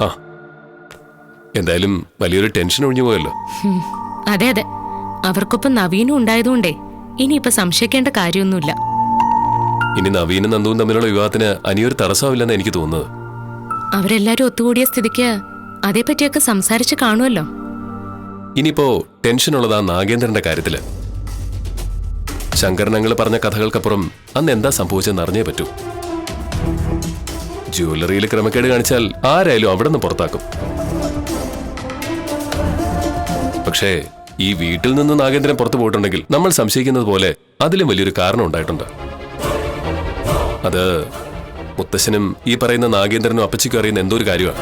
ആ എന്തായാലും വലിയൊരു ടെൻഷൻ ഒഴിഞ്ഞു പോയല്ലോ. അതെ അതെ, അവർക്കൊപ്പം നവീനും ഉണ്ടായതുകൊണ്ടേ ഇനിയിപ്പൊ സംശയിക്കേണ്ട കാര്യമൊന്നുമില്ല. ഇനി നവീനും നന്ദുവും തമ്മിലുള്ള വിവാഹത്തിന് അനിയൊരു തടസ്സമില്ലെന്ന് എനിക്ക് തോന്നുന്നത്. അവരെല്ലാരും ഒത്തുകൂടിയ സ്ഥിതിക്ക് അതേപറ്റിയൊക്കെ സംസാരിച്ച് കാണുമല്ലോ. ഇനിയിപ്പോ ടെൻഷനുള്ളത് ആ നാഗേന്ദ്രന്റെ കാര്യത്തില്. ശങ്കരനങ്ങൾ പറഞ്ഞ കഥകൾക്കപ്പുറം അന്ന് എന്താ സംഭവിച്ചെന്ന് അറിഞ്ഞേ പറ്റൂ. ജ്വല്ലറിയിൽ ക്രമക്കേട് കാണിച്ചാൽ ആരായാലും അവിടെ നിന്ന് പുറത്താക്കും. പക്ഷേ ഈ വീട്ടിൽ നിന്ന് നാഗേന്ദ്രൻ പുറത്തു പോയിട്ടുണ്ടെങ്കിൽ നമ്മൾ സംശയിക്കുന്നത് പോലെ അതിലും വലിയൊരു കാരണം ഉണ്ടായിട്ടുണ്ട്. അത് മുത്തശ്ശനും ഈ പറയുന്ന നാഗേന്ദ്രനും അപ്പച്ചിക്കും അറിയുന്ന എന്തോ ഒരു കാര്യമാണ്.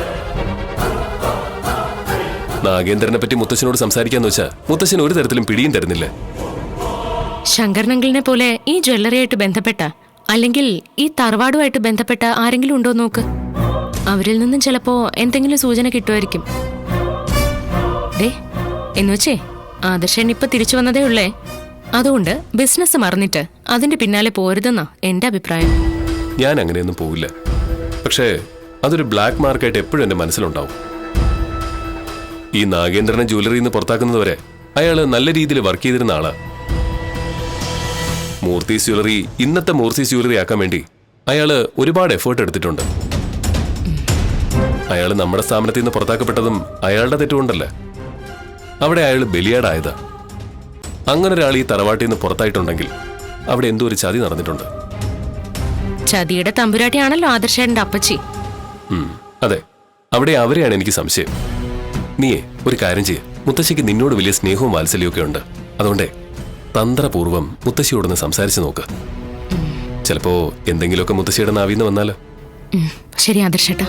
നാഗേന്ദ്രനെ പറ്റി മുത്തശ്ശനോട് സംസാരിക്കാന്ന് വെച്ചാൽ മുത്തശ്ശൻ ഒരു തരത്തിലും പിടിയും തരുന്നില്ലേ. ശങ്കരനങ്കിളിനെ പോലെ ഈ ജ്വല്ലറിയായിട്ട് ബന്ധപ്പെട്ട അല്ലെങ്കിൽ ഈ തറവാടുമായിട്ട് ബന്ധപ്പെട്ട ആരെങ്കിലും ഉണ്ടോ നോക്ക്. അവരിൽ നിന്നും ചിലപ്പോ എന്തെങ്കിലും സൂചന കിട്ടുമായിരിക്കും. എന്നുവെച്ചേ ആദർശൻ ഇപ്പൊ തിരിച്ചു വന്നതേ ഉള്ളേ. അതുകൊണ്ട് ബിസിനസ് മറന്നിട്ട് അതിന്റെ പിന്നാലെ പോരുതെന്നാ എന്റെ അഭിപ്രായം. ഞാൻ അങ്ങനെയൊന്നും പോവില്ല. പക്ഷേ അതൊരു ബ്ലാക്ക് മാർക്കായിട്ട് എപ്പോഴും എന്റെ മനസ്സിലുണ്ടാവും. ഈ നാഗേന്ദ്രനെ ജ്വല്ലറിയിൽ നിന്ന് പുറത്താക്കുന്നതുവരെ അയാള് നല്ല രീതിയിൽ വർക്ക് ചെയ്തിരുന്ന ആളാ. മൂർത്തീസ് ജ്വല്ലറി ഇന്നത്തെ മൂർത്തീസ് ജ്വല്ലറി ആക്കാൻ വേണ്ടി അയാള് ഒരുപാട് എഫേർട്ട് എടുത്തിട്ടുണ്ട്. അയാള് നമ്മുടെ സ്ഥാപനത്തിൽ നിന്ന് പുറത്താക്കപ്പെട്ടതും അയാളുടെ തെറ്റുകൊണ്ടല്ലേ. അവിടെ അയാൾ ബലിയാടായതാ. അങ്ങനെ ഒരാൾ ഈ തറവാട്ടിൽ നിന്ന് പുറത്തായിട്ടുണ്ടെങ്കിൽ അവിടെ എന്തോ ഒരു ചതി നടന്നിട്ടുണ്ട്. ചതിയുടെ തമ്പുരാട്ടിയാണല്ലോ ആദർശേട്ടന്റെ അപ്പച്ചി. അതെ, അവിടെ അവരെയാണ് എനിക്ക് സംശയം. നീയേ ഒരു കാര്യം ചെയ്യ്, മുത്തശ്ശിക്ക് നിന്നോട് വലിയ സ്നേഹവും വാത്സല്യമൊക്കെ ഉണ്ട്. അതുകൊണ്ടേ തന്ത്രപൂർവ്വം മുത്തശ്ശിയോടൊന്ന് സംസാരിച്ചു നോക്ക്. ചിലപ്പോ എന്തെങ്കിലുമൊക്കെ മുത്തശ്ശിയുടെ നാവിന്ന് വന്നാലോ. ശരി ആദർശേട്ടാ.